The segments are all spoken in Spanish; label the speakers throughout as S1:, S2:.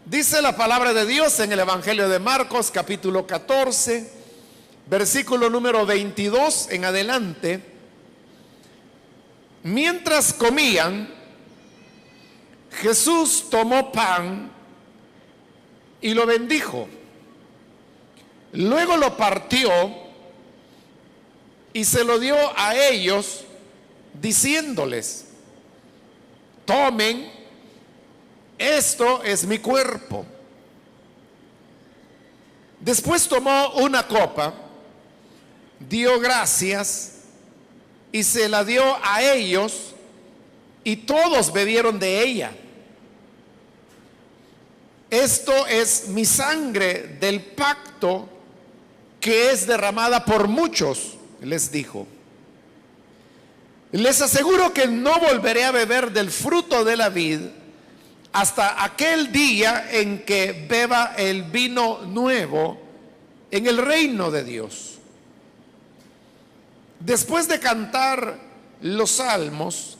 S1: Dice la palabra de Dios en el Evangelio de Marcos, capítulo 14, versículo número 22 en adelante. Mientras comían, Jesús tomó pan y lo bendijo. Luego lo partió y se lo dio a ellos, diciéndoles: tomen, esto es mi cuerpo. Después tomó una copa, dio gracias y se la dio a ellos, y todos bebieron de ella. Esto es mi sangre del pacto, que es derramada por muchos, les dijo. Les aseguro que no volveré a beber del fruto de la vid hasta aquel día en que beba el vino nuevo en el reino de Dios. Después de cantar los salmos,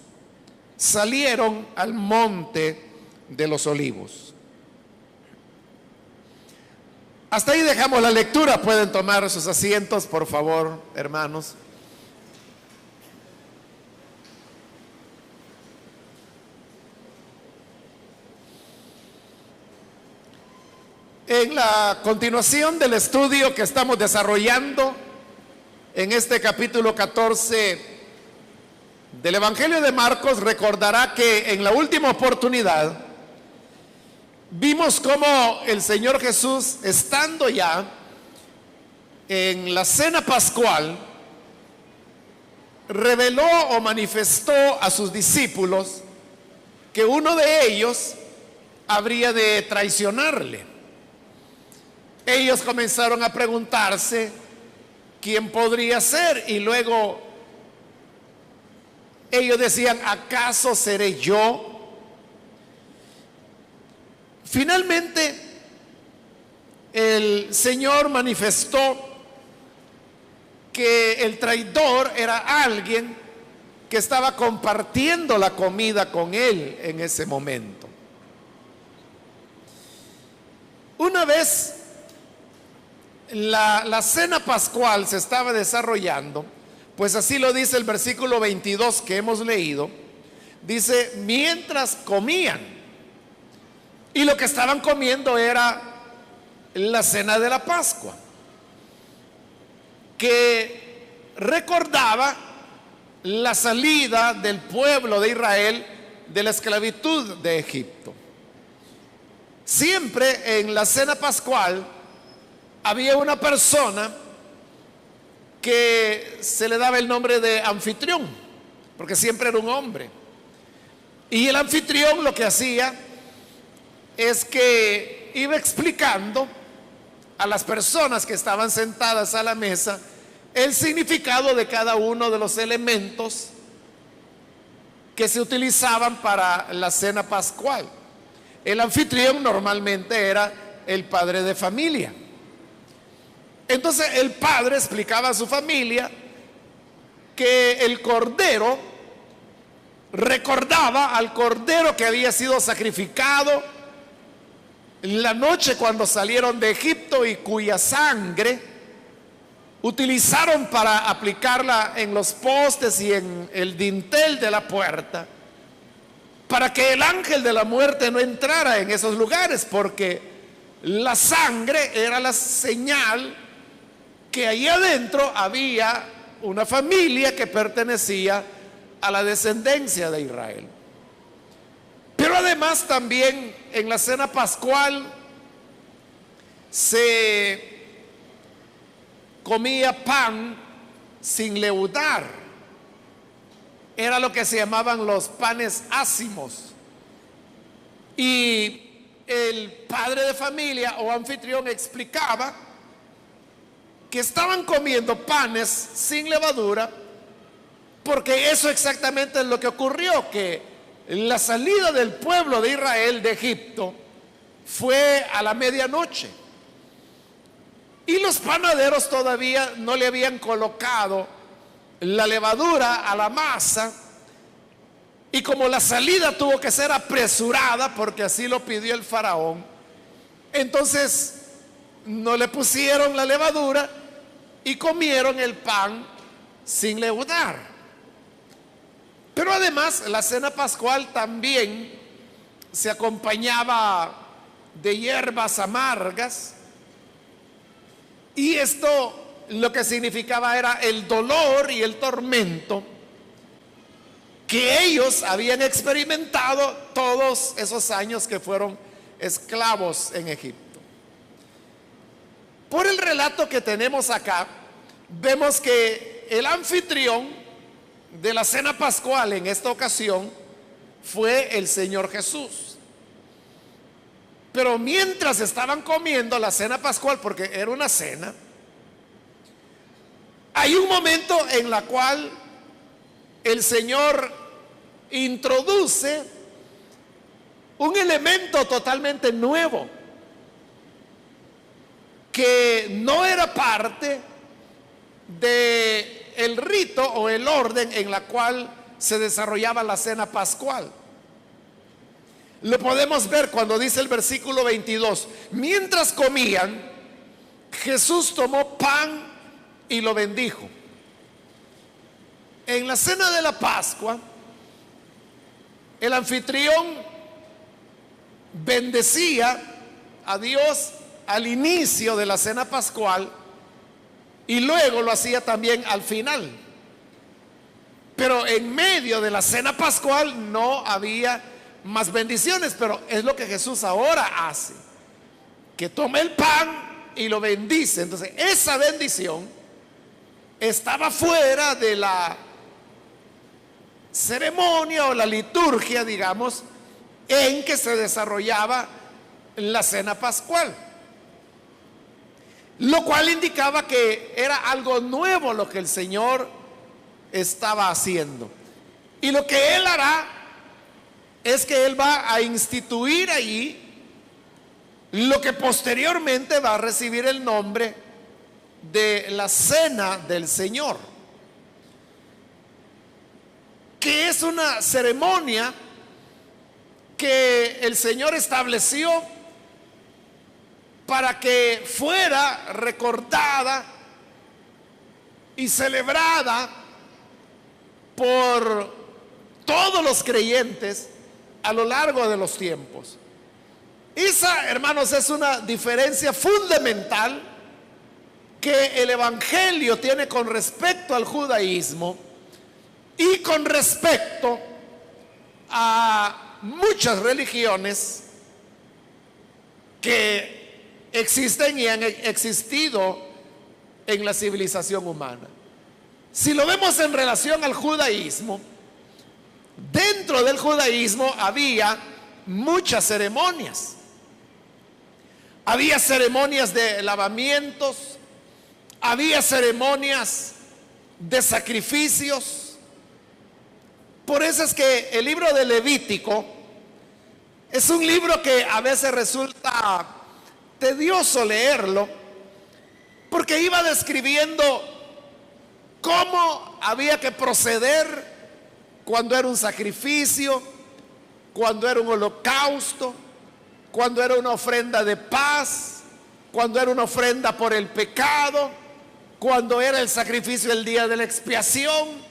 S1: salieron al monte de los olivos. Hasta ahí dejamos la lectura. Pueden tomar sus asientos, por favor, hermanos. En la continuación del estudio que estamos desarrollando en este capítulo 14 del Evangelio de Marcos, recordará que en la última oportunidad vimos cómo el Señor Jesús, estando ya en la cena pascual, reveló o manifestó a sus discípulos que uno de ellos habría de traicionarle. Ellos comenzaron a preguntarse quién podría ser, y luego ellos decían: ¿acaso seré yo? Finalmente el Señor manifestó que el traidor era alguien que estaba compartiendo la comida con él en ese momento. Una vez la cena pascual se estaba desarrollando, pues así lo dice el versículo 22 que hemos leído. Dice: mientras comían. Y lo que estaban comiendo era la cena de la Pascua, que recordaba la salida del pueblo de Israel de la esclavitud de Egipto. Siempre en la cena pascual había una persona que se le daba el nombre de anfitrión, porque siempre era un hombre. Y el anfitrión lo que hacía es que iba explicando a las personas que estaban sentadas a la mesa el significado de cada uno de los elementos que se utilizaban para la cena pascual. El anfitrión normalmente era el padre de familia. Entonces el padre explicaba a su familia que el cordero recordaba al cordero que había sido sacrificado la noche cuando salieron de Egipto, y cuya sangre utilizaron para aplicarla en los postes y en el dintel de la puerta, para que el ángel de la muerte no entrara en esos lugares, porque la sangre era la señal que ahí adentro había una familia que pertenecía a la descendencia de Israel. Pero además también en la cena pascual se comía pan sin leudar. Era lo que se llamaban los panes ácimos. Y el padre de familia o anfitrión explicaba que estaban comiendo panes sin levadura, porque eso exactamente es lo que ocurrió, que la salida del pueblo de Israel de Egipto fue a la medianoche, y los panaderos todavía no le habían colocado la levadura a la masa, y como la salida tuvo que ser apresurada porque así lo pidió el faraón, Entonces no le pusieron la levadura y comieron el pan sin leudar. Pero además la cena pascual también se acompañaba de hierbas amargas, y esto lo que significaba era el dolor y el tormento que ellos habían experimentado todos esos años que fueron esclavos en Egipto. Por el relato que tenemos acá, vemos que el anfitrión de la cena pascual en esta ocasión fue el Señor Jesús. Pero mientras estaban comiendo la cena pascual, porque era una cena, hay un momento en la cual el Señor introduce un elemento totalmente nuevo que no era parte de el rito o el orden en la cual se desarrollaba la cena pascual. Lo podemos ver cuando dice el versículo 22: mientras comían, Jesús tomó pan y lo bendijo. En la cena de la Pascua, el anfitrión bendecía a Dios al inicio de la cena pascual y luego lo hacía también al final. Pero en medio de la cena pascual no había más bendiciones, pero es lo que Jesús ahora hace, que toma el pan y lo bendice. Entonces esa bendición estaba fuera de la ceremonia o la liturgia, digamos, en que se desarrollaba la cena pascual, lo cual indicaba que era algo nuevo lo que el Señor estaba haciendo. Y lo que Él hará es que Él va a instituir ahí lo que posteriormente va a recibir el nombre de la cena del Señor, que es una ceremonia que el Señor estableció para que fuera recordada y celebrada por todos los creyentes a lo largo de los tiempos. Esa, hermanos, es una diferencia fundamental que el Evangelio tiene con respecto al judaísmo y con respecto a muchas religiones que existen y han existido en la civilización humana. Si lo vemos en relación al judaísmo, dentro del judaísmo había muchas ceremonias. Había ceremonias de lavamientos, había ceremonias de sacrificios. Por eso es que el libro de Levítico es un libro que a veces resulta tedioso leerlo, porque iba describiendo cómo había que proceder cuando era un sacrificio, cuando era un holocausto, cuando era una ofrenda de paz, cuando era una ofrenda por el pecado, cuando era el sacrificio el día de la expiación.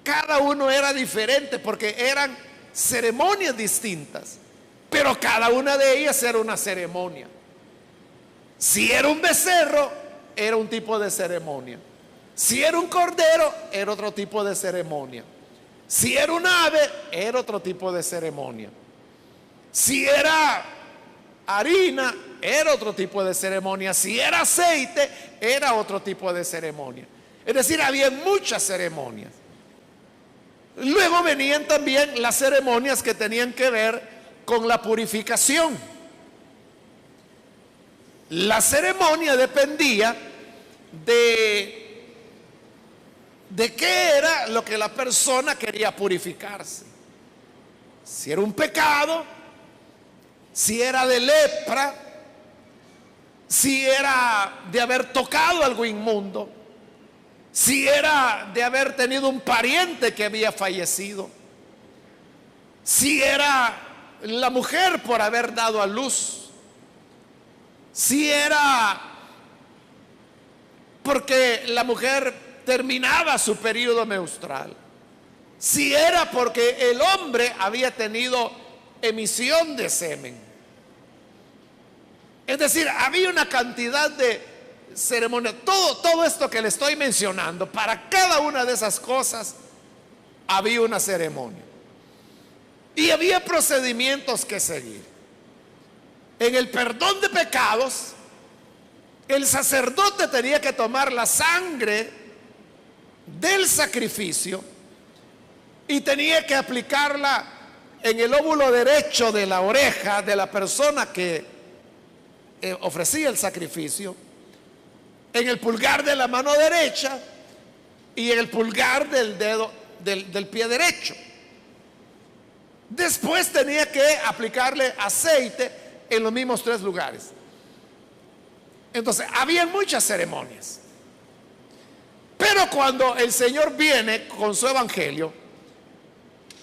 S1: Cada uno era diferente porque eran ceremonias distintas, pero cada una de ellas era una ceremonia. Si era un becerro, era un tipo de ceremonia. Si era un cordero, era otro tipo de ceremonia. Si era un ave, era otro tipo de ceremonia. Si era harina, era otro tipo de ceremonia. Si era aceite, era otro tipo de ceremonia. Es decir, había muchas ceremonias. Luego venían también las ceremonias que tenían que ver con la purificación. La ceremonia dependía de qué era lo que la persona quería purificarse. Si era un pecado, si era de lepra, si era de haber tocado algo inmundo, si era de haber tenido un pariente que había fallecido, si era la mujer por haber dado a luz, si era porque la mujer terminaba su periodo menstrual, si era porque el hombre había tenido emisión de semen. Es decir, había una cantidad de ceremonias. Todo esto que le estoy mencionando, para cada una de esas cosas había una ceremonia y había procedimientos que seguir. En el perdón de pecados, el sacerdote tenía que tomar la sangre del sacrificio y tenía que aplicarla en el lóbulo derecho de la oreja de la persona que ofrecía el sacrificio, en el pulgar de la mano derecha y en el pulgar del dedo del pie derecho. Después tenía que aplicarle aceite en los mismos 3 lugares. Entonces, había muchas ceremonias. Pero cuando el Señor viene con su evangelio,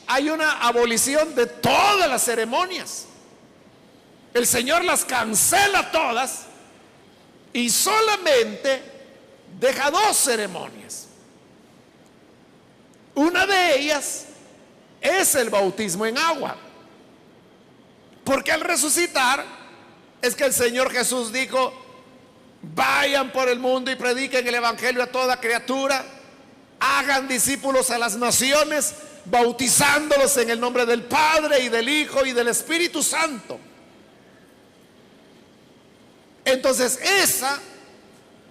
S1: hay una abolición de todas las ceremonias. El Señor las cancela todas y solamente deja 2 ceremonias. Una de ellas es el bautismo en agua, porque al resucitar es que el Señor Jesús dijo: vayan por el mundo y prediquen el evangelio a toda criatura, hagan discípulos a las naciones, bautizándolos en el nombre del Padre y del Hijo y del Espíritu Santo. Entonces esa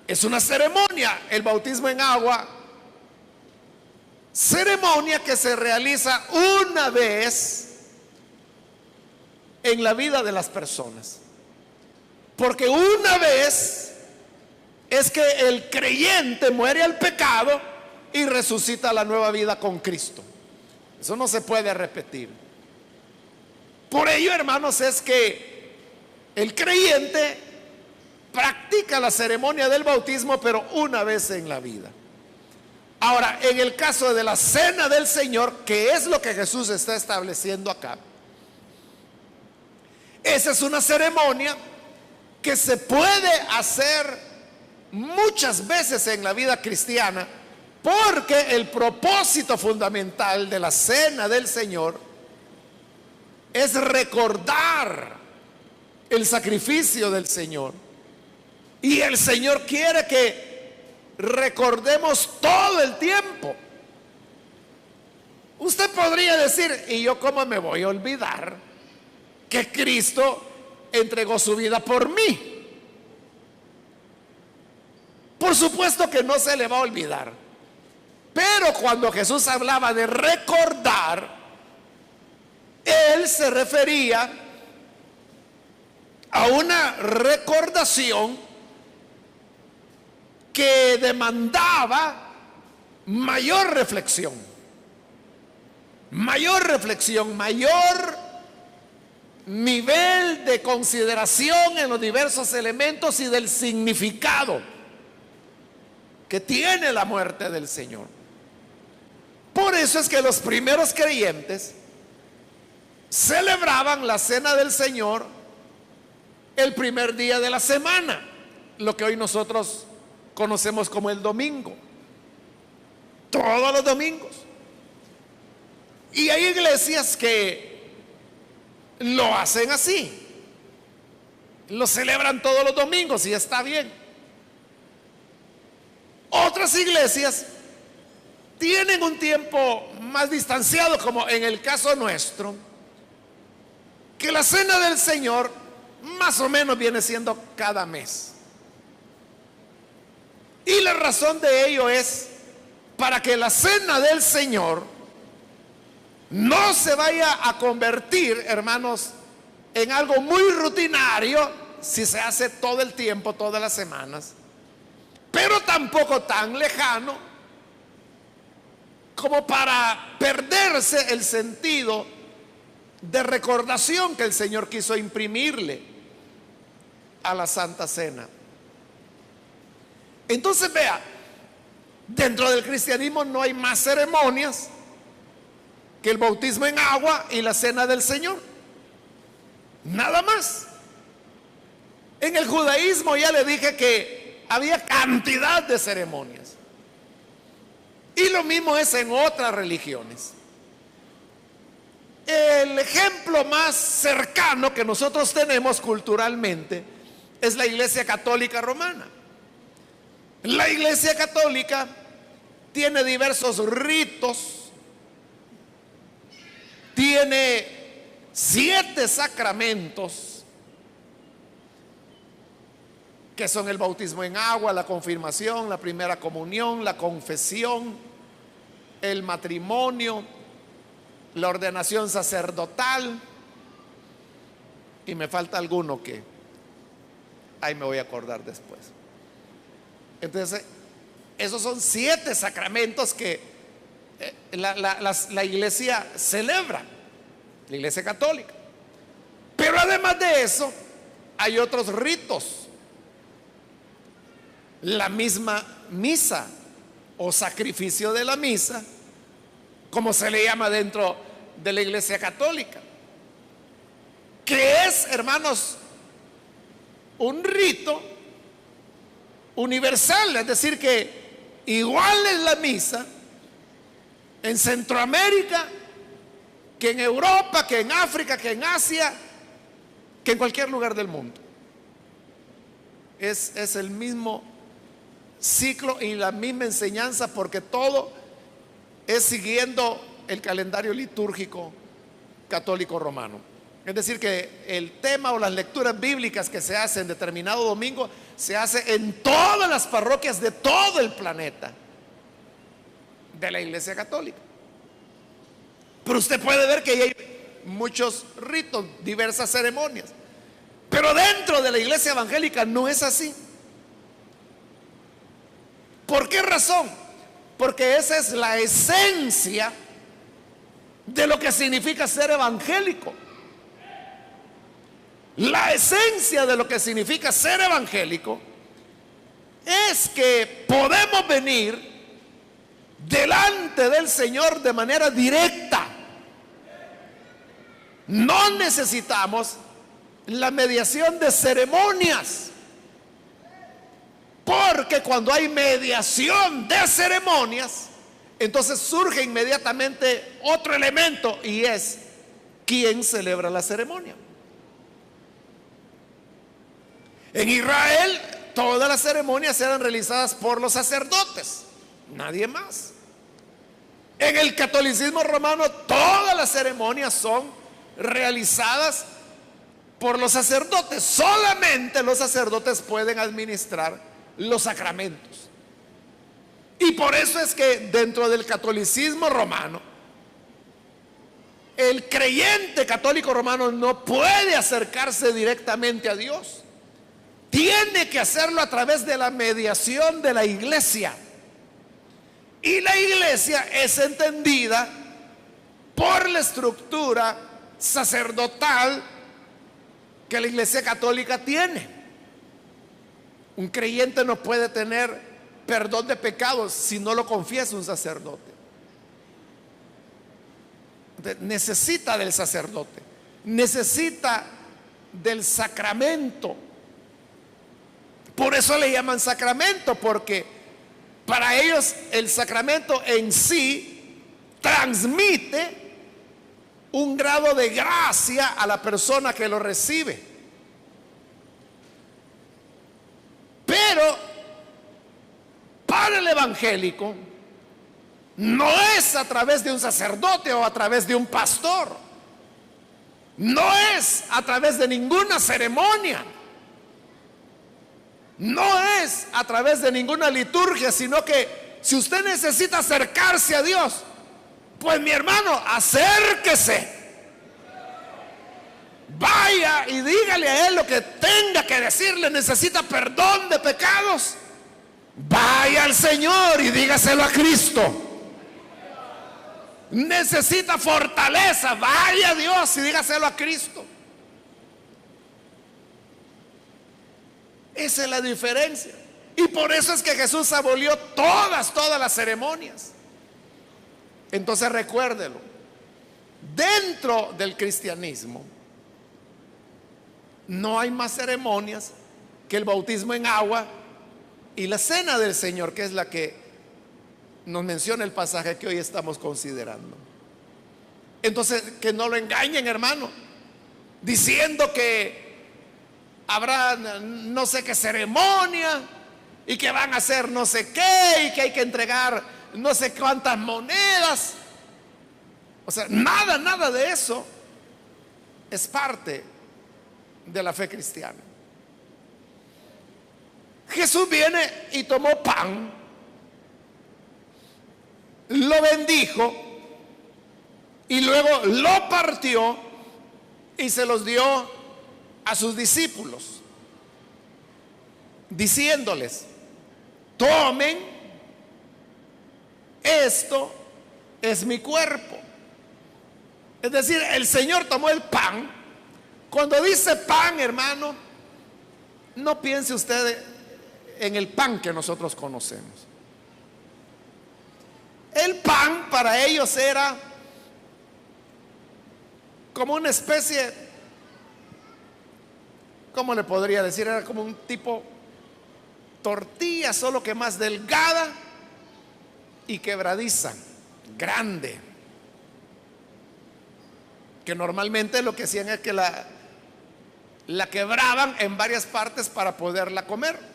S1: es una ceremonia, el bautismo en agua, ceremonia que se realiza una vez en la vida de las personas, porque una vez es que el creyente muere al pecado y resucita a la nueva vida con Cristo. Eso no se puede repetir. Por ello, hermanos, es que el creyente practica la ceremonia del bautismo, pero una vez en la vida. Ahora, en el caso de la cena del Señor, que es lo que Jesús está estableciendo acá, esa es una ceremonia que se puede hacer muchas veces en la vida cristiana, porque el propósito fundamental de la cena del Señor es recordar el sacrificio del Señor. Y el Señor quiere que recordemos todo el tiempo. Usted podría decir: ¿y yo cómo me voy a olvidar que Cristo entregó su vida por mí? Por supuesto que no se le va a olvidar. Pero cuando Jesús hablaba de recordar, Él se refería a una recordación que demandaba mayor reflexión, mayor nivel de consideración en los diversos elementos y del significado que tiene la muerte del Señor. Por eso es que los primeros creyentes celebraban la cena del Señor el primer día de la semana, lo que hoy nosotros conocemos como el domingo, todos los domingos. Y hay iglesias que lo hacen así, lo celebran todos los domingos y está bien. Otras iglesias tienen un tiempo más distanciado, como en el caso nuestro, que la cena del Señor más o menos viene siendo cada mes. Y la razón de ello es para que la cena del Señor no se vaya a convertir, hermanos, en algo muy rutinario si se hace todo el tiempo, todas las semanas, pero tampoco tan lejano como para perderse el sentido de recordación que el Señor quiso imprimirle a la Santa Cena. Entonces vea, dentro del cristianismo no hay más ceremonias que el bautismo en agua y la cena del Señor. nada más. En el judaísmo ya le dije que había cantidad de ceremonias. Y lo mismo es en otras religiones. El ejemplo más cercano que nosotros tenemos culturalmente es la Iglesia Católica Romana. La Iglesia Católica tiene diversos ritos, tiene 7 sacramentos, que son el bautismo en agua, la confirmación, la primera comunión, la confesión, el matrimonio, la ordenación sacerdotal, y me falta alguno que ahí me voy a acordar después. Entonces, esos son 7 sacramentos que la iglesia celebra, la Iglesia Católica. Pero además de eso, hay otros ritos. La misma misa o sacrificio de la misa, como se le llama dentro de la Iglesia Católica, que es, hermanos, un rito universal, es decir, que igual es la misa en Centroamérica, que en Europa, que en África, que en Asia, que en cualquier lugar del mundo. Es el mismo ciclo y la misma enseñanza, porque todo es siguiendo el calendario litúrgico católico romano. Es decir, que el tema o las lecturas bíblicas que se hacen determinado domingo se hace en todas las parroquias de todo el planeta de la Iglesia Católica. Pero usted puede ver que hay muchos ritos, diversas ceremonias. Pero dentro de la Iglesia evangélica no es así. ¿Por qué razón? Porque esa es la esencia de lo que significa ser evangélico. La esencia de lo que significa ser evangélico es que podemos venir delante del Señor de manera directa. No necesitamos la mediación de ceremonias, porque cuando hay mediación de ceremonias, entonces surge inmediatamente otro elemento, y es quién celebra la ceremonia. En Israel todas las ceremonias eran realizadas por los sacerdotes, nadie más. En el catolicismo romano todas las ceremonias son realizadas por los sacerdotes. Solamente los sacerdotes pueden administrar los sacramentos. Y por eso es que dentro del catolicismo romano, el creyente católico romano no puede acercarse directamente a Dios. Tiene que hacerlo a través de la mediación de la iglesia. Y la iglesia es entendida por la estructura sacerdotal que la Iglesia Católica tiene. Un creyente no puede tener perdón de pecados si no lo confiesa un sacerdote. Necesita del sacerdote, necesita del sacramento. Por eso le llaman sacramento, porque para ellos el sacramento en sí transmite un grado de gracia a la persona que lo recibe. Pero para el evangélico no es a través de un sacerdote o a través de un pastor, no es a través de ninguna ceremonia, no es a través de ninguna liturgia, sino que si usted necesita acercarse a Dios, pues mi hermano, acérquese, vaya y dígale a Él lo que tenga que decirle. Necesita perdón de pecados, vaya al Señor y dígaselo a Cristo. Necesita fortaleza, vaya a Dios y dígaselo a Cristo. Esa es la diferencia. Y por eso es que Jesús abolió todas las ceremonias. Entonces recuérdelo, dentro del cristianismo no hay más ceremonias que el bautismo en agua y la cena del Señor, que es la que nos menciona el pasaje que hoy estamos considerando. Entonces, que no lo engañen, hermano, diciendo que habrá no sé qué ceremonia y que van a hacer no sé qué y que hay que entregar no sé cuántas monedas. O sea, nada de eso es parte de la fe cristiana. Jesús viene y tomó pan, lo bendijo y luego lo partió y se los dio a sus discípulos, diciéndoles: tomen, esto es mi cuerpo. Es decir, el Señor tomó el pan. Cuando dice pan, hermano, no piense usted en el pan que nosotros conocemos. El pan para ellos era como una especie, ¿cómo le podría decir? Era como un tipo tortilla, solo que más delgada y quebradiza, grande, que normalmente lo que hacían es que la quebraban en varias partes para poderla comer.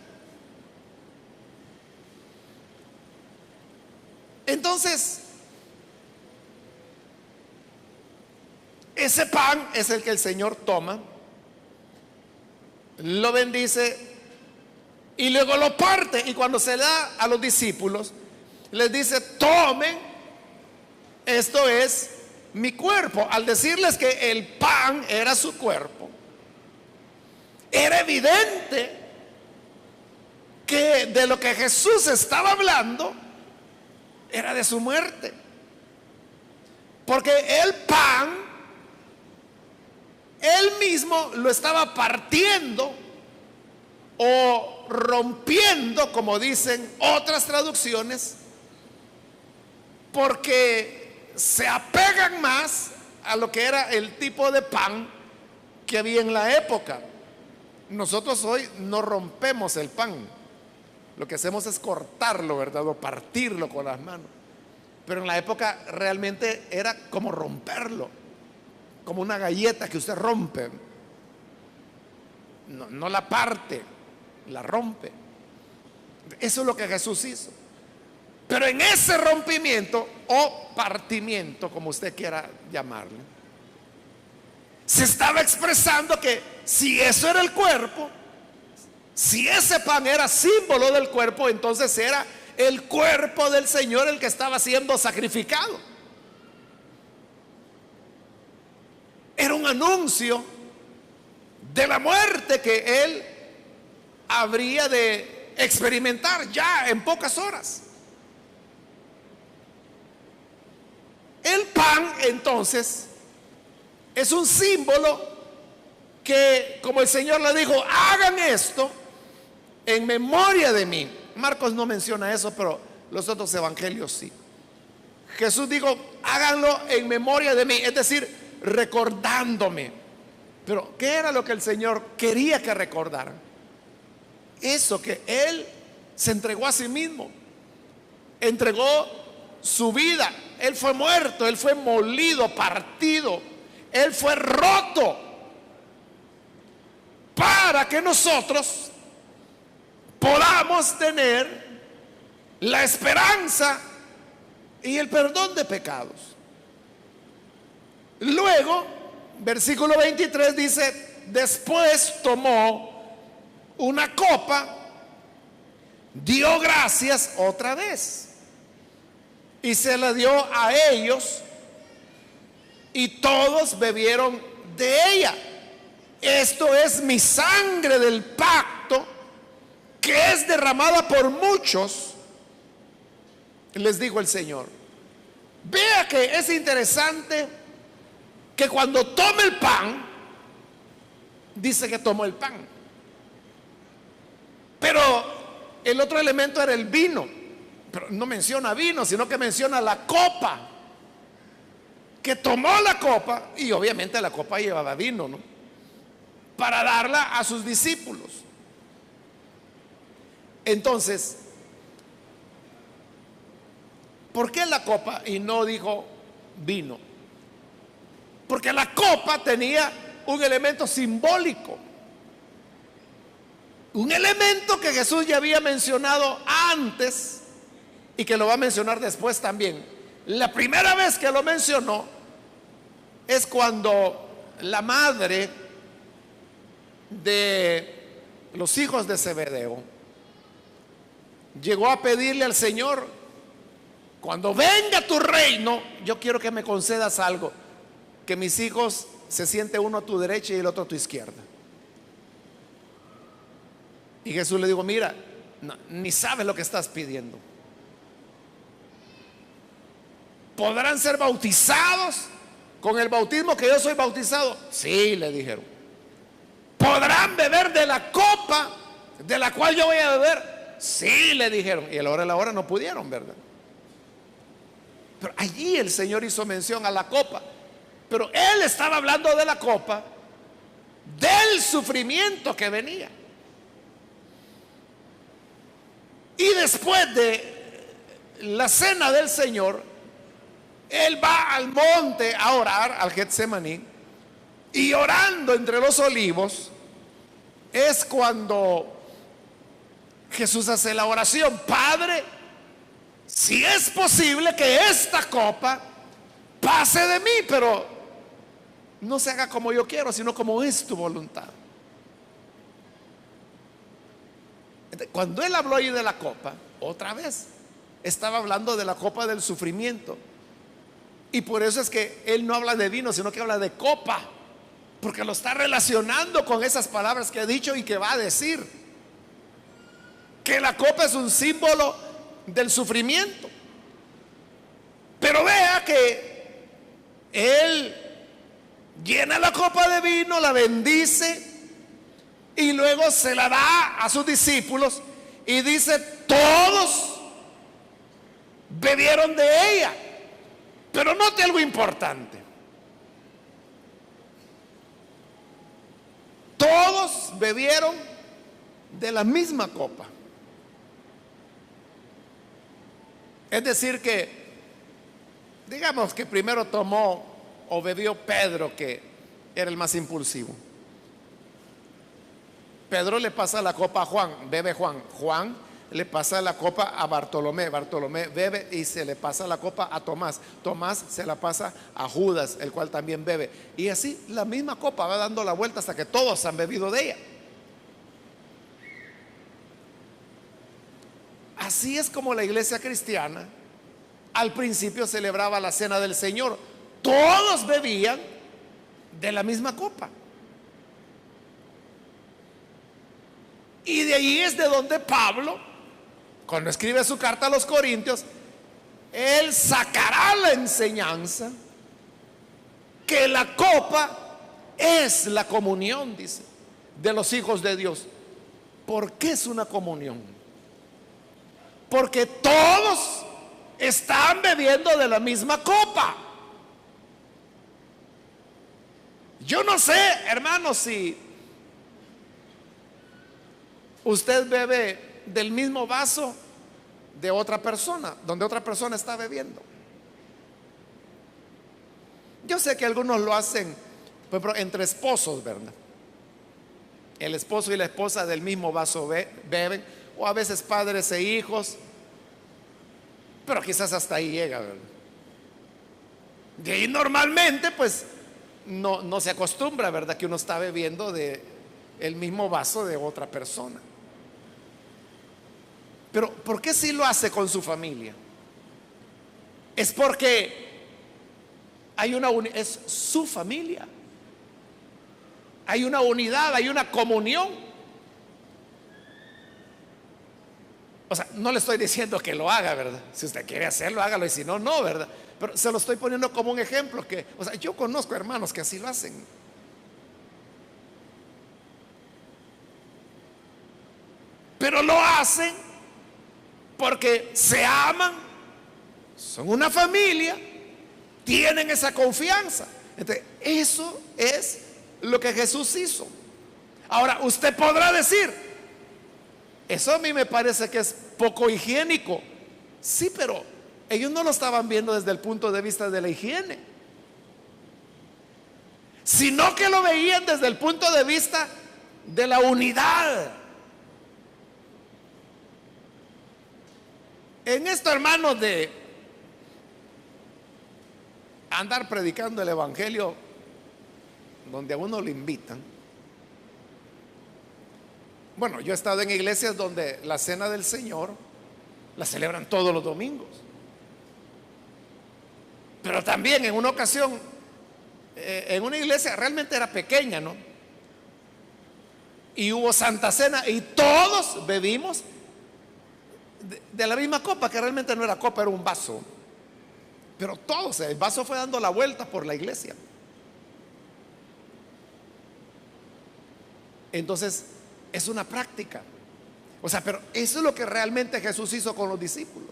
S1: Entonces, ese pan es el que el Señor toma, lo bendice y luego lo parte, y cuando se da a los discípulos les dice: tomen, esto es mi cuerpo. Al decirles que el pan era su cuerpo, era evidente que de lo que Jesús estaba hablando era de su muerte, porque el pan él mismo lo estaba partiendo o rompiendo, como dicen otras traducciones, porque se apegan más a lo que era el tipo de pan que había en la época. Nosotros hoy no rompemos el pan, lo que hacemos es cortarlo, ¿verdad? O partirlo con las manos. Pero en la época realmente era como romperlo, como una galleta que usted rompe. No la parte, la rompe. Eso es lo que Jesús hizo. Pero en ese rompimiento o partimiento, como usted quiera llamarle, se estaba expresando que si eso era el cuerpo, si ese pan era símbolo del cuerpo, entonces era el cuerpo del Señor el que estaba siendo sacrificado. Era un anuncio de la muerte que Él habría de experimentar ya en pocas horas. El pan, entonces, es un símbolo que, como el Señor le dijo, hagan esto en memoria de mí. Marcos no menciona eso, pero los otros evangelios sí. Jesús dijo: háganlo en memoria de mí, es decir, recordándome. Pero ¿qué era lo que el Señor quería que recordaran? Eso, que Él se entregó a sí mismo, entregó su vida. Él fue muerto, Él fue molido, partido, Él fue roto, para que nosotros podamos tener la esperanza y el perdón de pecados. Luego, versículo 23 dice: después tomó una copa, dio gracias otra vez y se la dio a ellos, y todos bebieron de ella. Esto es mi sangre del pacto, que es derramada por muchos, les dijo el Señor. Vea que es interesante que cuando toma el pan, dice que tomó el pan. Pero el otro elemento era el vino. Pero no menciona vino, sino que menciona la copa. Que tomó la copa, y obviamente la copa llevaba vino, ¿no? para darla a sus discípulos. Entonces, ¿por qué la copa y no dijo vino? Porque la copa tenía un elemento simbólico, un elemento que Jesús ya había mencionado antes y que lo va a mencionar después también. La primera vez que lo mencionó es cuando la madre de los hijos de Zebedeo llegó a pedirle al Señor: cuando venga tu reino, yo quiero que me concedas algo, que mis hijos se siente uno a tu derecha y el otro a tu izquierda. Y Jesús le dijo: mira, ni sabes lo que estás pidiendo. ¿Podrán ser bautizados con el bautismo que yo soy bautizado? Sí, le dijeron. ¿Podrán beber de la copa de la cual yo voy a beber? Sí, le dijeron. Y a la hora de la hora no pudieron, ¿verdad? Pero allí el Señor hizo mención a la copa. Pero Él estaba hablando de la copa del sufrimiento que venía. Y después de la cena del Señor, Él va al monte a orar, al Getsemaní, y orando entre los olivos es cuando Jesús hace la oración: Padre, si es posible que esta copa pase de mí, pero no se haga como yo quiero, sino como es tu voluntad. Cuando Él habló ahí de la copa, otra vez estaba hablando de la copa del sufrimiento. Y por eso es que Él no habla de vino, sino que habla de copa, porque lo está relacionando con esas palabras que ha dicho y que va a decir. Que la copa es un símbolo del sufrimiento. Pero vea que Él llena la copa de vino, la bendice y luego se la da a sus discípulos y dice: todos bebieron de ella. Pero note algo importante: todos bebieron de la misma copa. Es decir que, digamos que primero tomó o bebió Pedro, que era el más impulsivo. Pedro le pasa la copa a Juan, bebe Juan. Juan le pasa la copa a Bartolomé. Bartolomé bebe y se le pasa la copa a Tomás. Tomás se la pasa a Judas, el cual también bebe. Y así la misma copa va dando la vuelta hasta que todos han bebido de ella. Así es como la iglesia cristiana al principio celebraba la cena del Señor. Todos bebían de la misma copa. Y de ahí es de donde Pablo, cuando escribe su carta a los Corintios, él sacará la enseñanza que la copa es la comunión, dice, de los hijos de Dios. ¿Por qué es una comunión? Porque todos están bebiendo de la misma copa. Yo no sé, hermanos, si usted bebe del mismo vaso de otra persona, donde otra persona está bebiendo. Yo sé que algunos lo hacen, por ejemplo, entre esposos, ¿verdad? El esposo y la esposa del mismo vaso beben, o a veces padres e hijos, pero quizás hasta ahí llega, ¿verdad? De ahí normalmente pues no se acostumbra, ¿verdad?, que uno está bebiendo de el mismo vaso de otra persona. Pero ¿por qué sí lo hace con su familia? Es porque es su familia. Hay una unidad, hay una comunión. O sea, no le estoy diciendo que lo haga, ¿verdad? Si usted quiere hacerlo, hágalo, y si no, no, ¿verdad? Pero se lo estoy poniendo como un ejemplo que, o sea, yo conozco hermanos que así lo hacen. Pero lo hacen porque se aman, son una familia, tienen esa confianza. Entonces, eso es lo que Jesús hizo. Ahora, usted podrá decir, eso a mí me parece que es poco higiénico. Sí, pero ellos no lo estaban viendo desde el punto de vista de la higiene, sino que lo veían desde el punto de vista de la unidad. En esto, hermanos, de andar predicando el evangelio donde a uno le invitan. Bueno, yo he estado en iglesias donde la cena del Señor la celebran todos los domingos, pero también en una ocasión, en una iglesia realmente era pequeña, ¿no? Y hubo Santa Cena y todos bebimos de la misma copa, que realmente no era copa, era un vaso. Pero todos, el vaso fue dando la vuelta por la iglesia. Entonces, es una práctica. O sea, pero eso es lo que realmente Jesús hizo con los discípulos.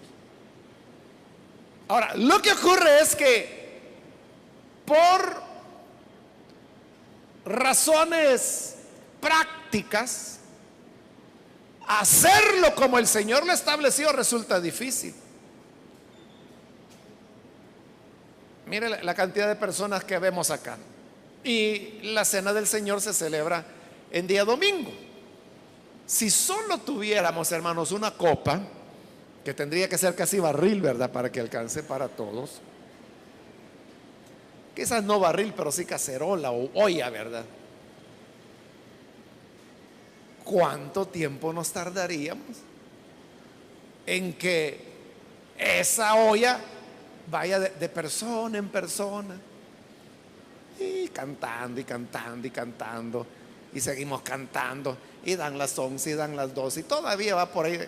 S1: Ahora, lo que ocurre es que por razones prácticas, hacerlo como el Señor lo estableció resulta difícil. Mire la cantidad de personas que vemos acá. Y la cena del Señor se celebra en día domingo. Si solo tuviéramos, hermanos, una copa, que tendría que ser casi barril, ¿verdad?, para que alcance para todos. Quizás no barril, pero sí cacerola o olla, ¿verdad? ¿Cuánto tiempo nos tardaríamos en que esa olla vaya de persona en persona? Y cantando y cantando y cantando. Y seguimos cantando. Y dan las 11 y dan las 12. Y todavía va por ahí.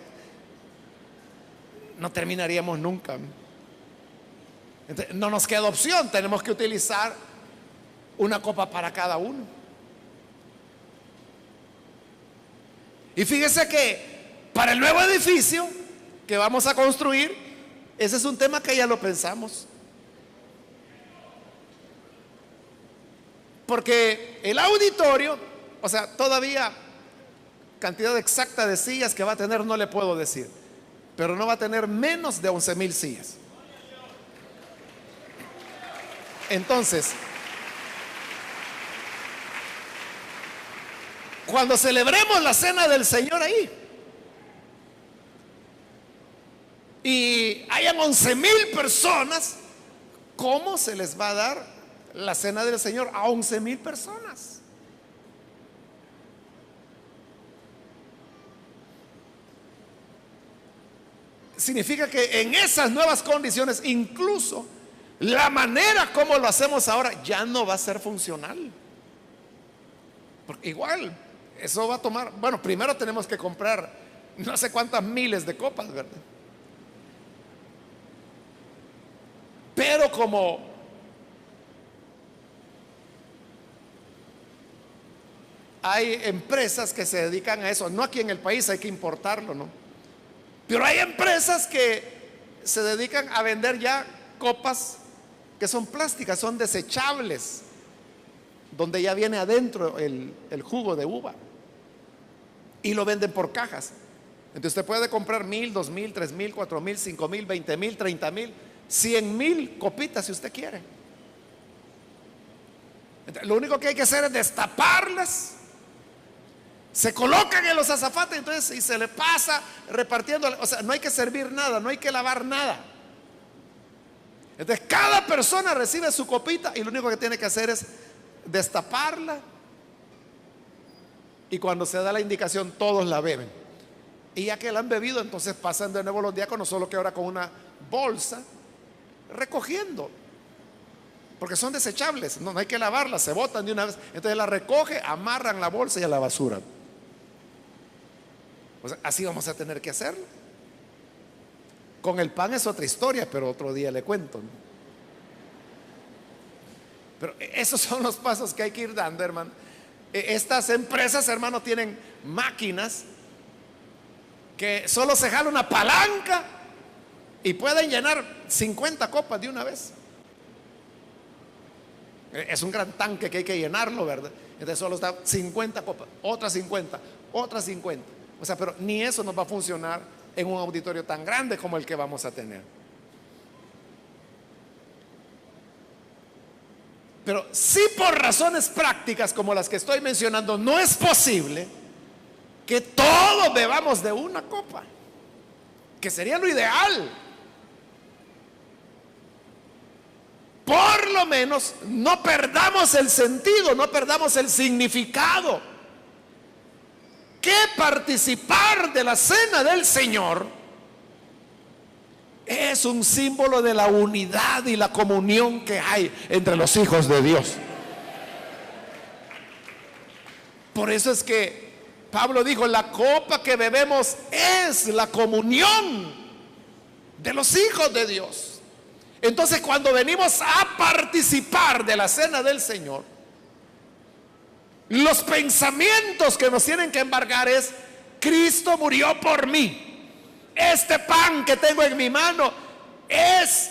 S1: No terminaríamos nunca. Entonces, no nos queda opción. Tenemos que utilizar una copa para cada uno. Y fíjese que para el nuevo edificio que vamos a construir, ese es un tema que ya lo pensamos. Porque el auditorio, o sea, todavía cantidad exacta de sillas que va a tener no le puedo decir, pero no va a tener menos de 11,000 sillas. Entonces, cuando celebremos la cena del Señor ahí y hayan 11,000 personas, ¿cómo se les va a dar la cena del Señor a 11,000 personas? Significa que en esas nuevas condiciones, incluso la manera como lo hacemos ahora ya no va a ser funcional. Porque igual, eso va a tomar, bueno, primero tenemos que comprar no sé cuántas miles de copas, ¿verdad? Pero como hay empresas que se dedican a eso, no aquí en el país, hay que importarlo, ¿no? Pero hay empresas que se dedican a vender ya copas que son plásticas, son desechables, donde ya viene adentro el jugo de uva, y lo venden por cajas. Entonces usted puede comprar 1,000, 2,000, 3,000, 4,000, 5,000, 20,000, 30,000, 100,000 copitas si usted quiere. Entonces, lo único que hay que hacer es destaparlas, se colocan en los azafates, entonces, y se le pasa repartiendo. O sea, no hay que servir nada, no hay que lavar nada. Entonces cada persona recibe su copita y lo único que tiene que hacer es destaparla, y cuando se da la indicación todos la beben. Y ya que la han bebido, entonces pasan de nuevo los diáconos, solo que ahora con una bolsa recogiendo, porque son desechables, no hay que lavarlas, se botan de una vez. Entonces la recoge, amarran la bolsa y a la basura. O sea, así vamos a tener que hacerlo. Con el pan es otra historia, pero otro día le cuento, ¿no? Pero esos son los pasos que hay que ir dando, hermano. Estas empresas, hermano, tienen máquinas que solo se jala una palanca y pueden llenar 50 copas de una vez. Es un gran tanque que hay que llenarlo, ¿verdad? Entonces solo está 50 copas, otras 50, otras 50. O sea, pero ni eso nos va a funcionar en un auditorio tan grande como el que vamos a tener. Pero si por razones prácticas como las que estoy mencionando no es posible que todos bebamos de una copa, que sería lo ideal, por lo menos no perdamos el sentido, no perdamos el significado, que participar de la cena del Señor es un símbolo de la unidad y la comunión que hay entre los hijos de Dios. Por eso es que Pablo dijo, la copa que bebemos es la comunión de los hijos de Dios. Entonces, cuando venimos a participar de la cena del Señor, los pensamientos que nos tienen que embargar es: Cristo murió por mí. Este pan que tengo en mi mano es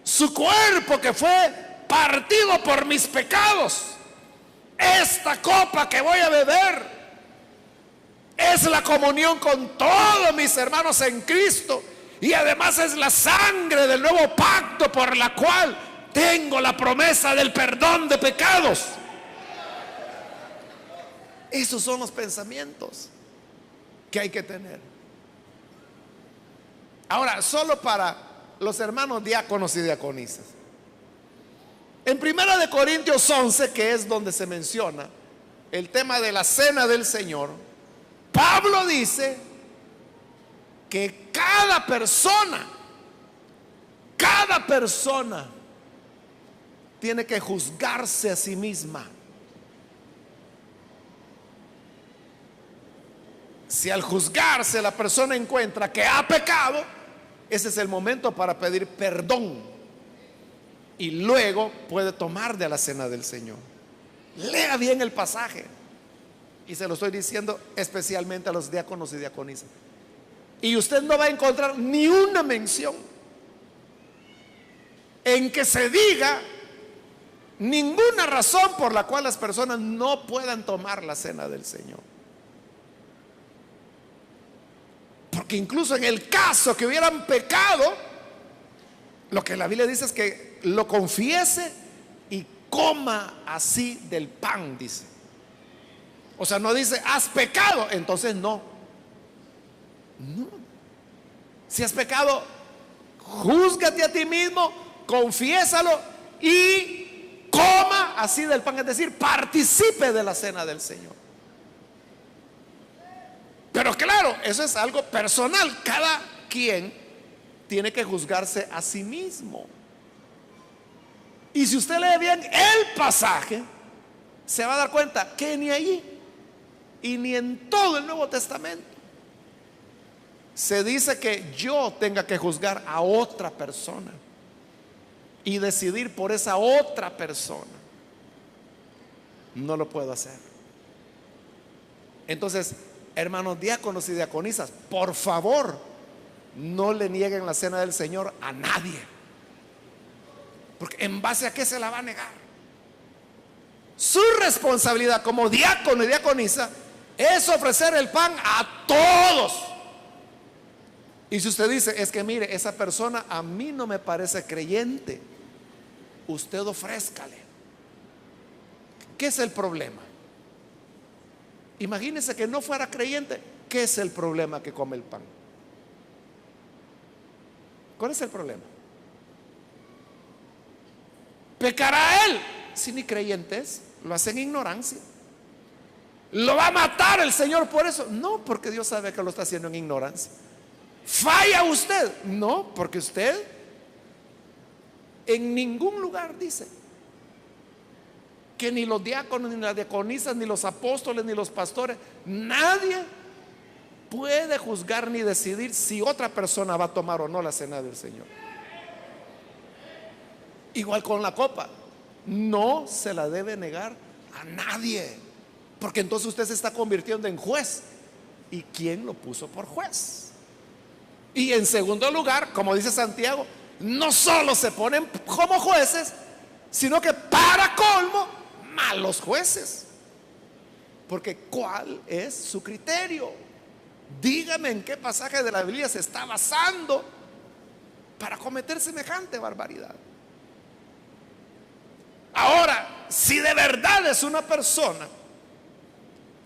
S1: su cuerpo que fue partido por mis pecados. Esta copa que voy a beber es la comunión con todos mis hermanos en Cristo. Y además es la sangre del nuevo pacto por la cual tengo la promesa del perdón de pecados. Esos son los pensamientos que hay que tener. Ahora, solo para los hermanos diáconos y diaconisas. En 1 de Corintios 11, que es donde se menciona el tema de la cena del Señor, Pablo dice que cada persona tiene que juzgarse a sí misma. Si al juzgarse la persona encuentra que ha pecado, ese es el momento para pedir perdón y luego puede tomar de la cena del Señor. Lea bien el pasaje, y se lo estoy diciendo especialmente a los diáconos y diaconisas, y usted no va a encontrar ni una mención en que se diga ninguna razón por la cual las personas no puedan tomar la cena del Señor. Porque incluso en el caso que hubieran pecado, lo que la Biblia dice es que lo confiese y coma así del pan, dice. O sea, no dice has pecado, entonces no. Si has pecado, júzgate a ti mismo, confiésalo y coma así del pan, es decir, participe de la cena del Señor. Pero claro, eso es algo personal. Cada quien tiene que juzgarse a sí mismo. Y si usted lee bien el pasaje, se va a dar cuenta que ni allí y ni en todo el Nuevo Testamento se dice que yo tenga que juzgar a otra persona y decidir por esa otra persona. No lo puedo hacer. Entonces, hermanos diáconos y diaconisas, por favor, no le nieguen la cena del Señor a nadie. Porque ¿en base a qué se la va a negar? Su responsabilidad como diácono y diaconisa es ofrecer el pan a todos. Y si usted dice, es que mire, esa persona a mí no me parece creyente, usted ofrézcale. ¿Qué es el problema? Imagínese que no fuera creyente. ¿Qué es el problema que come el pan? ¿Cuál es el problema? ¿Pecará él? Si ni creyente es, lo hace en ignorancia. ¿Lo va a matar el Señor por eso? No, porque Dios sabe que lo está haciendo en ignorancia. ¿Falla usted? No, porque usted en ningún lugar dice que ni los diáconos, ni las diaconisas, ni los apóstoles, ni los pastores, nadie puede juzgar ni decidir si otra persona va a tomar o no la cena del Señor. Igual con la copa, no se la debe negar a nadie, porque entonces usted se está convirtiendo en juez. ¿Y quién lo puso por juez? Y en segundo lugar, como dice Santiago, no solo se ponen como jueces, sino que para colmo, malos jueces. Porque ¿cuál es su criterio? Dígame en qué pasaje de la Biblia se está basando para cometer semejante barbaridad. Ahora, si de verdad es una persona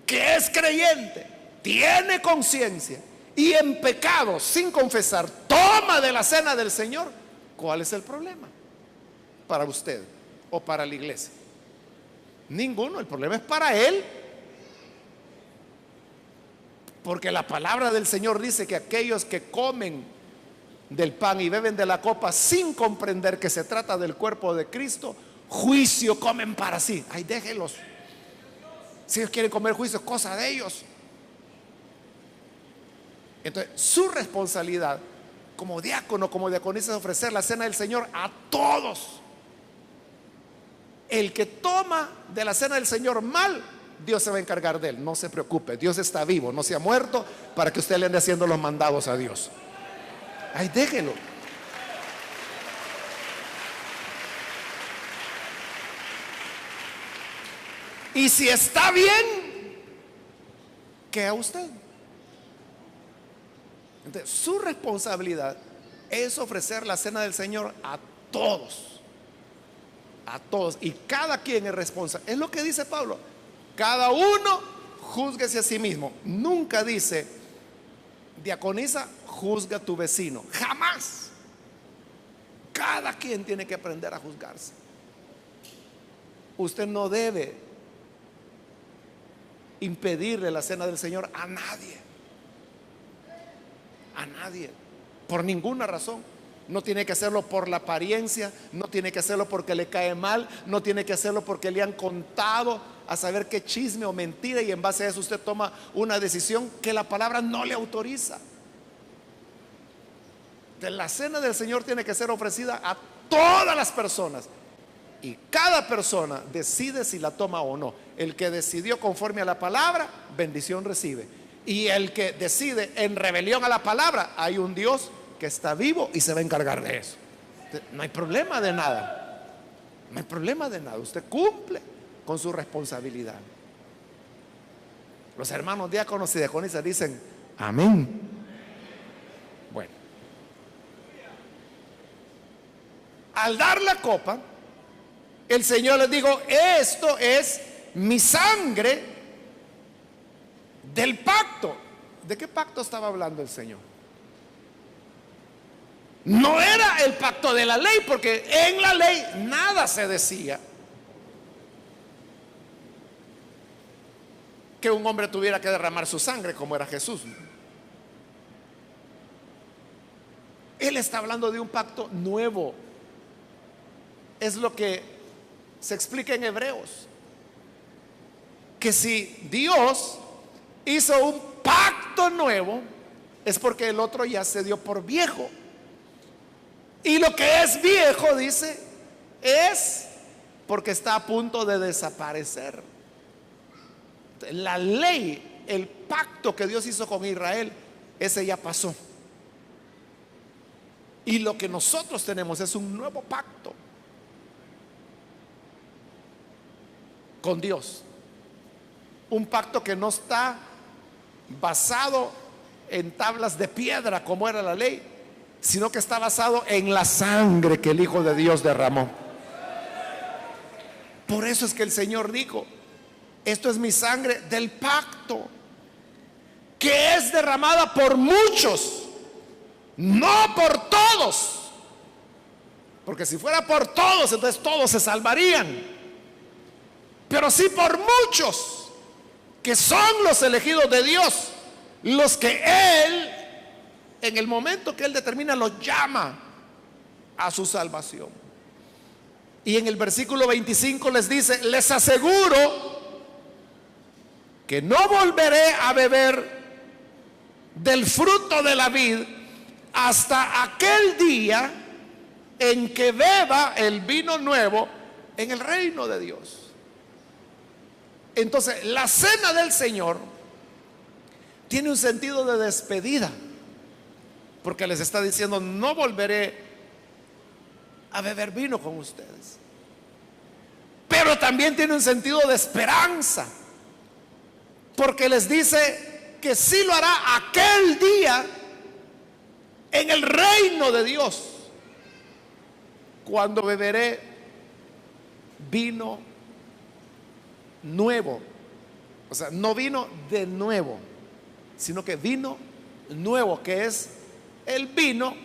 S1: que es creyente, tiene conciencia y en pecado, sin confesar, toma de la cena del Señor, ¿cuál es el problema para usted o para la iglesia? Ninguno. El problema es para él, porque la palabra del Señor dice que aquellos que comen del pan y beben de la copa sin comprender que se trata del cuerpo de Cristo, juicio comen para sí. Ay, déjenlos. Si ellos quieren comer juicio, es cosa de ellos. Entonces, su responsabilidad como diácono, como diaconisa, es ofrecer la cena del Señor a todos. El que toma de la cena del Señor mal, Dios se va a encargar de él. No se preocupe, Dios está vivo, no se ha muerto para que usted le ande haciendo los mandados a Dios. Ay, déjelo. Y si está bien, ¿qué a usted? Entonces, su responsabilidad es ofrecer la cena del Señor a todos. A todos. Y cada quien es responsable. Es lo que dice Pablo. Cada uno júzguese a sí mismo. Nunca dice, diaconisa, juzga a tu vecino. Jamás. Cada quien tiene que aprender a juzgarse. Usted no debe impedirle la cena del Señor a nadie. A nadie. Por ninguna razón. No tiene que hacerlo por la apariencia, no tiene que hacerlo porque le cae mal, no tiene que hacerlo porque le han contado a saber qué chisme o mentira, y en base a eso usted toma una decisión que la palabra no le autoriza. La cena del Señor tiene que ser ofrecida a todas las personas, y cada persona decide si la toma o no. El que decidió conforme a la palabra, bendición recibe, y el que decide en rebelión a la palabra, hay un Dios que está vivo y se va a encargar de eso. No hay problema de nada. No hay problema de nada. Usted cumple con su responsabilidad. Los hermanos diáconos y diaconisas dicen amén. Bueno, al dar la copa, el Señor les dijo: esto es mi sangre del pacto. ¿De qué pacto estaba hablando el Señor? No era el pacto de la ley, porque en la ley nada se decía que un hombre tuviera que derramar su sangre como era Jesús. Él está hablando de un pacto nuevo. Es lo que se explica en Hebreos, que si Dios hizo un pacto nuevo, es porque el otro ya se dio por viejo. Y lo que es viejo, dice, es porque está a punto de desaparecer. La ley, el pacto que Dios hizo con Israel, ese ya pasó. Y lo que nosotros tenemos es un nuevo pacto con Dios. Un pacto que no está basado en tablas de piedra como era la ley, sino que está basado en la sangre que el Hijo de Dios derramó. Por eso es que el Señor dijo: esto es mi sangre del pacto, que es derramada por muchos, no por todos. Porque si fuera por todos, entonces todos se salvarían. Pero sí por muchos, que son los elegidos de Dios, los que Él, en el momento que Él determina, los llama a su salvación. Y en el versículo 25 les dice: les aseguro que no volveré a beber del fruto de la vid hasta aquel día en que beba el vino nuevo en el reino de Dios. Entonces, la cena del Señor tiene un sentido de despedida, porque les está diciendo: no volveré a beber vino con ustedes pero también tiene un sentido de esperanza, porque les dice que sí lo hará aquel día en el reino de Dios, cuando beberé vino nuevo. O sea, no vino de nuevo, sino que vino nuevo, que es el vino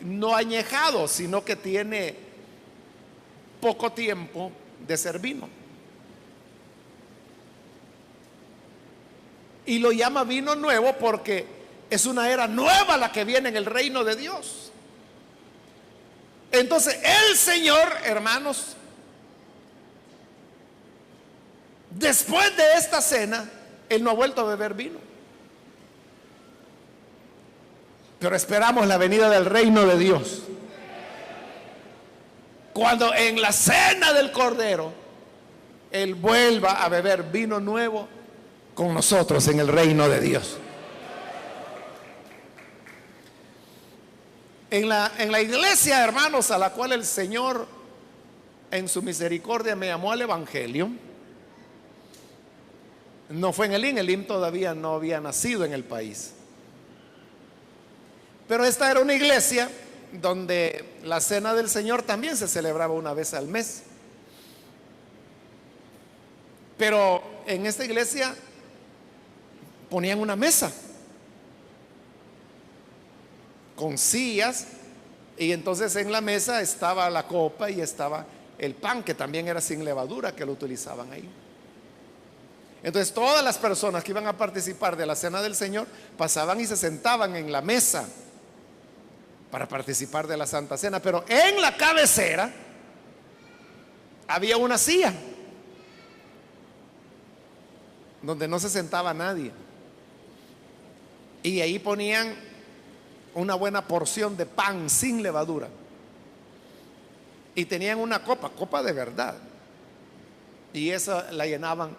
S1: no añejado, sino que tiene poco tiempo de ser vino. Y lo llama vino nuevo porque es una era nueva la que viene en el reino de Dios. Entonces el Señor, hermanos, después de esta cena, Él no ha vuelto a beber vino. Pero esperamos la venida del reino de Dios, cuando en la cena del Cordero Él vuelva a beber vino nuevo con nosotros en el reino de Dios. En la iglesia, hermanos, a la cual el Señor en su misericordia me llamó al Evangelio, no fue en el IM todavía no había nacido en el país. Pero esta era una iglesia donde la cena del Señor también se celebraba una vez al mes. Pero en esta iglesia ponían una mesa con sillas, y entonces en la mesa estaba la copa y estaba el pan, que también era sin levadura, que lo utilizaban ahí. Entonces todas las personas que iban a participar de la cena del Señor pasaban y se sentaban en la mesa para participar de la Santa Cena, pero en la cabecera había una silla donde no se sentaba nadie, y ahí ponían una buena porción de pan sin levadura, y tenían una copa de verdad, y esa la llenaban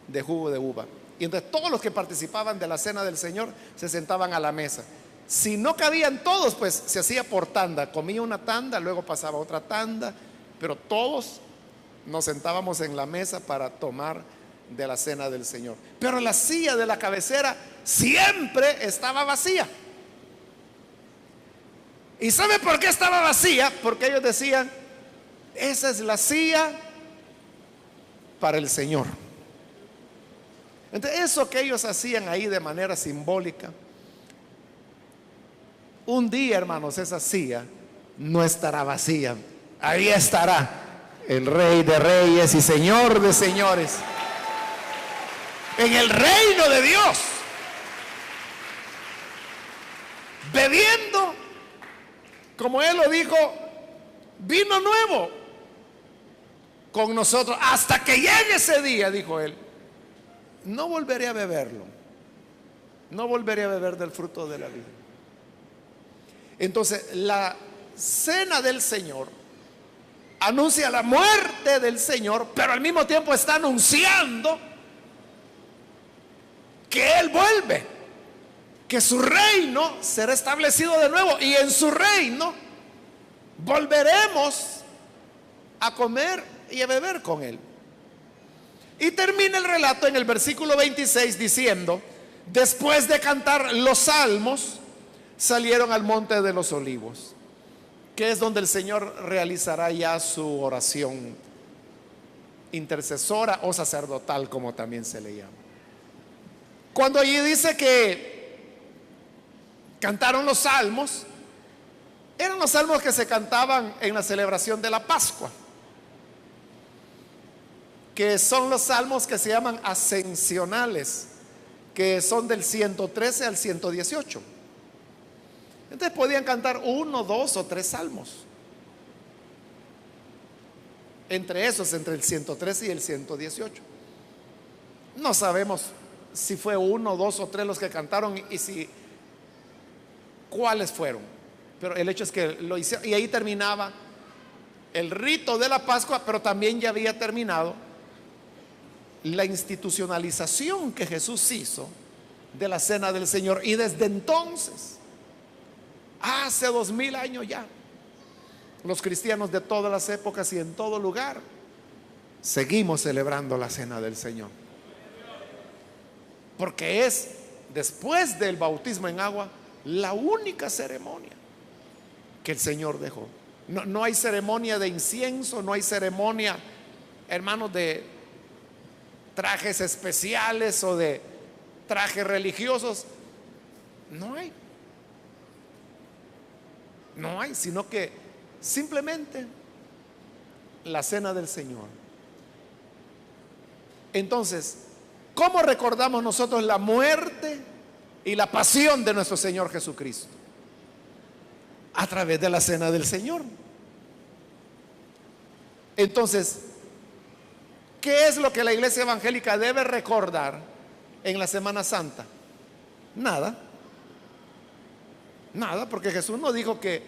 S1: de jugo de uva. Y entonces todos los que participaban de la cena del Señor se sentaban a la mesa. Si no cabían todos, pues se hacía por tanda, comía una tanda, luego pasaba otra tanda, pero todos nos sentábamos en la mesa para tomar de la cena del Señor. Pero la silla de la cabecera siempre estaba vacía. ¿Y sabe por qué estaba vacía? Porque ellos decían: esa es la silla para el Señor. Entonces, eso que ellos hacían ahí de manera simbólica, un día, hermanos, esa silla no estará vacía. Ahí estará el Rey de Reyes y Señor de Señores, en el reino de Dios, bebiendo, como Él lo dijo, vino nuevo con nosotros. Hasta que llegue ese día, dijo Él, no volveré a beberlo, no volveré a beber del fruto de la vida. Entonces la cena del Señor anuncia la muerte del Señor, pero al mismo tiempo está anunciando que Él vuelve, que su reino será establecido de nuevo, y en su reino volveremos a comer y a beber con Él. Y termina el relato en el versículo 26 diciendo: después de cantar los salmos, salieron al monte de los olivos, que es donde el Señor realizará ya su oración intercesora o sacerdotal, como también se le llama. Cuando allí dice que cantaron los salmos, eran los salmos que se cantaban en la celebración de la Pascua, que son los salmos que se llaman ascensionales, que son del 113 al 118. Entonces podían cantar 1, 2 o 3 salmos. Entre esos, entre el 113 y el 118. No sabemos si fue 1, 2 o 3 los que cantaron y cuáles fueron. Pero el hecho es que lo hicieron, y ahí terminaba el rito de la Pascua, pero también ya había terminado la institucionalización que Jesús hizo de la cena del Señor. Y desde entonces, hace 2000 años ya, los cristianos de todas las épocas y en todo lugar seguimos celebrando la cena del Señor. Porque es, después del bautismo en agua, la única ceremonia que el Señor dejó. No hay ceremonia de incienso, no hay ceremonia, hermanos, de trajes especiales o de trajes religiosos. No hay. No hay, sino que simplemente la cena del Señor. Entonces, ¿cómo recordamos nosotros la muerte y la pasión de nuestro Señor Jesucristo? A través de la cena del Señor. Entonces, ¿qué es lo que la iglesia evangélica debe recordar en la Semana Santa? Nada. Nada, porque Jesús no dijo que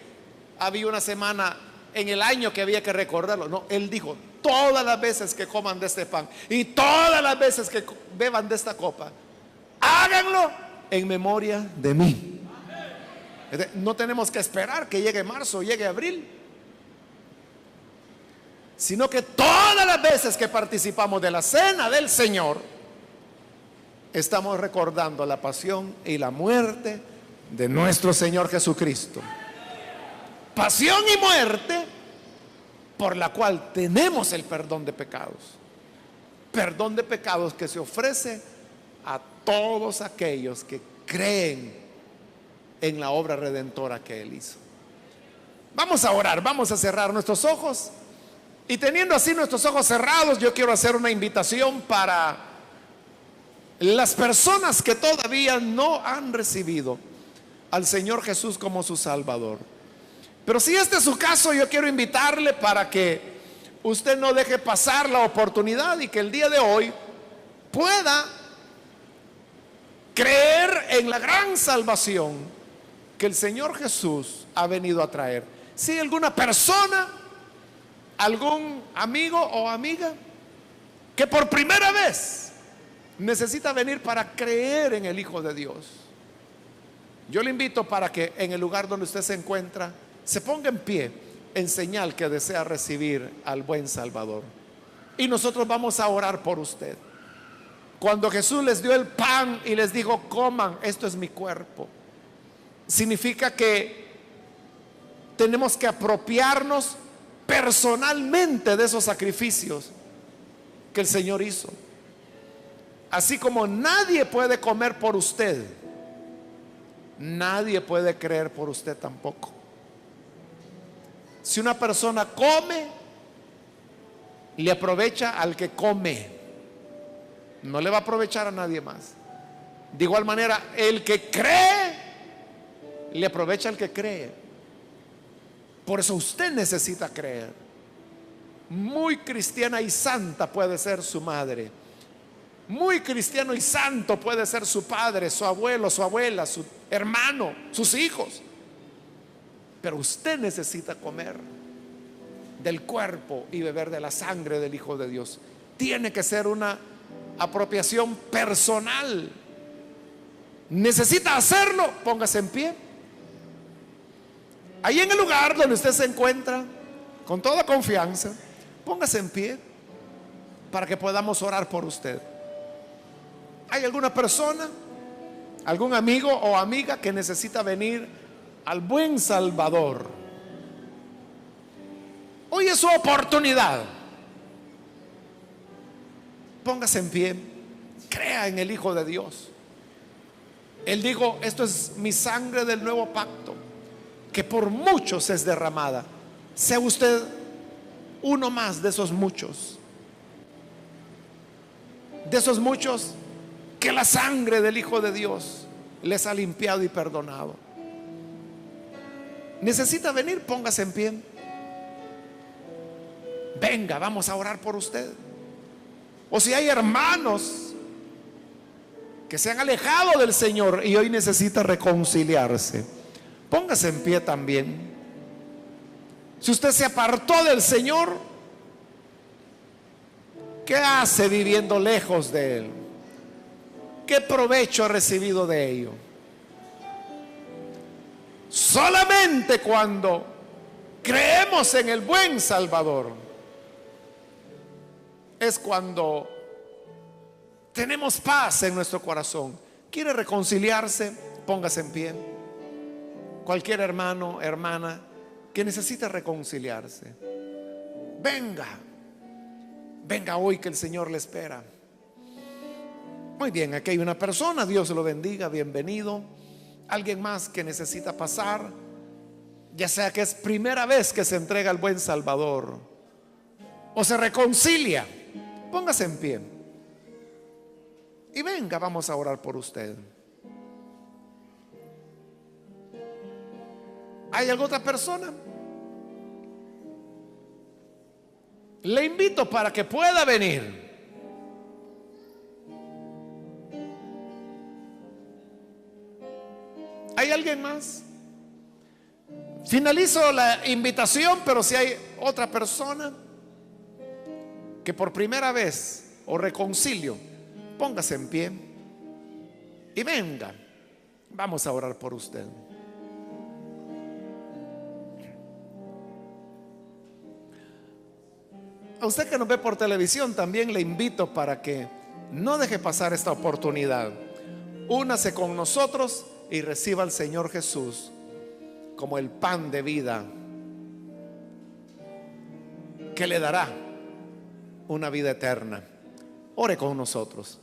S1: había una semana en el año que había que recordarlo. No, Él dijo, todas las veces que coman de este pan y todas las veces que beban de esta copa, háganlo en memoria de mí. No tenemos que esperar que llegue marzo o llegue abril, sino que todas las veces que participamos de la cena del Señor, estamos recordando la pasión y la muerte de nuestro Señor Jesucristo. Pasión y muerte por la cual tenemos el perdón de pecados. Perdón de pecados que se ofrece a todos aquellos que creen en la obra redentora que Él hizo. Vamos a orar, vamos a cerrar nuestros ojos. Y teniendo así nuestros ojos cerrados, yo quiero hacer una invitación para las personas que todavía no han recibido al Señor Jesús como su Salvador. Pero si este es su caso, yo quiero invitarle para que usted no deje pasar la oportunidad y que el día de hoy pueda creer en la gran salvación que el Señor Jesús ha venido a traer. Si alguna persona, algún amigo o amiga que por primera vez necesita venir para creer en el Hijo de Dios, yo le invito para que en el lugar donde usted se encuentra se ponga en pie en señal que desea recibir al buen Salvador. Y nosotros vamos a orar por usted. Cuando Jesús les dio el pan y les dijo, coman, esto es mi cuerpo, significa que tenemos que apropiarnos personalmente de esos sacrificios que el Señor hizo. Así como nadie puede comer por usted, nadie puede creer por usted tampoco. Si una persona come, le aprovecha al que come, no le va a aprovechar a nadie más. De igual manera, el que cree, le aprovecha al que cree. Por eso usted necesita creer. Muy cristiana y santa puede ser su madre. Muy cristiano y santo puede ser su padre, su abuelo, su abuela, su hermano, sus hijos. Pero usted necesita comer del cuerpo y beber de la sangre del Hijo de Dios. Tiene que ser una apropiación personal. Necesita hacerlo, póngase en pie. Ahí en el lugar donde usted se encuentra, con toda confianza, póngase en pie para que podamos orar por usted. ¿Hay alguna persona, algún amigo o amiga que necesita venir al buen Salvador? Hoy es su oportunidad. Póngase en pie, crea en el Hijo de Dios. Él dijo, esto es mi sangre del nuevo pacto, que por muchos es derramada. Sea usted uno más de esos muchos. De esos muchos que la sangre del Hijo de Dios les ha limpiado y perdonado. Necesita venir, póngase en pie. Venga, vamos a orar por usted. O si hay hermanos que se han alejado del Señor y hoy necesita reconciliarse, póngase en pie también. Si usted se apartó del Señor, ¿qué hace viviendo lejos de Él? ¿Qué provecho ha recibido de ello? Solamente cuando creemos en el buen Salvador es cuando tenemos paz en nuestro corazón. ¿Quiere reconciliarse? Póngase en pie. Cualquier hermano, hermana que necesita reconciliarse, venga, venga hoy, que el Señor le espera. Muy bien, aquí hay una persona, Dios lo bendiga, bienvenido. Alguien más que necesita pasar, ya sea que es primera vez que se entrega al buen Salvador o se reconcilia, póngase en pie y venga, vamos a orar por usted. ¿Hay alguna otra persona? Le invito para que pueda venir. ¿Hay alguien más? Finalizo la invitación, pero si hay otra persona que por primera vez o reconcilio, póngase en pie y venga. Vamos a orar por usted. A usted que nos ve por televisión, también le invito para que no deje pasar esta oportunidad. Únase con nosotros y reciba al Señor Jesús como el pan de vida que le dará una vida eterna. Ore con nosotros.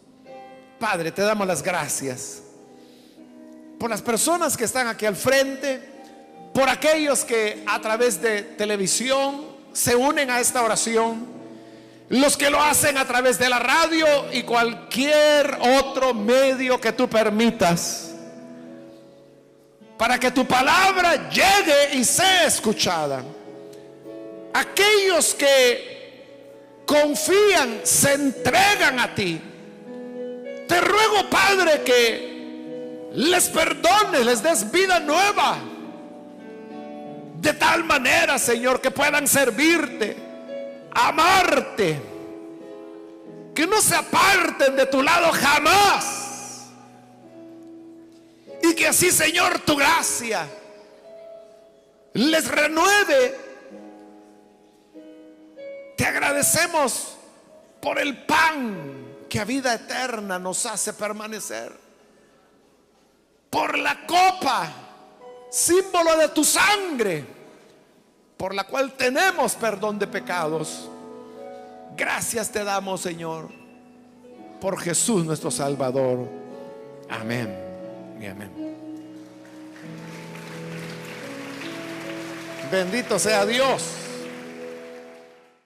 S1: Padre, te damos las gracias por las personas que están aquí al frente, por aquellos que a través de televisión se unen a esta oración, los que lo hacen a través de la radio y cualquier otro medio que tú permitas, para que tu palabra llegue y sea escuchada. Aquellos que confían, se entregan a ti, te ruego, Padre, que les perdones, les des vida nueva, de tal manera, Señor, que puedan servirte, amarte, que no se aparten de tu lado jamás, y que así, Señor, tu gracia les renueve. Te agradecemos por el pan que a vida eterna nos hace permanecer, por la copa, símbolo de tu sangre, por la cual tenemos perdón de pecados. Gracias te damos, Señor, por Jesús nuestro Salvador. Amén y amén. Bendito sea Dios.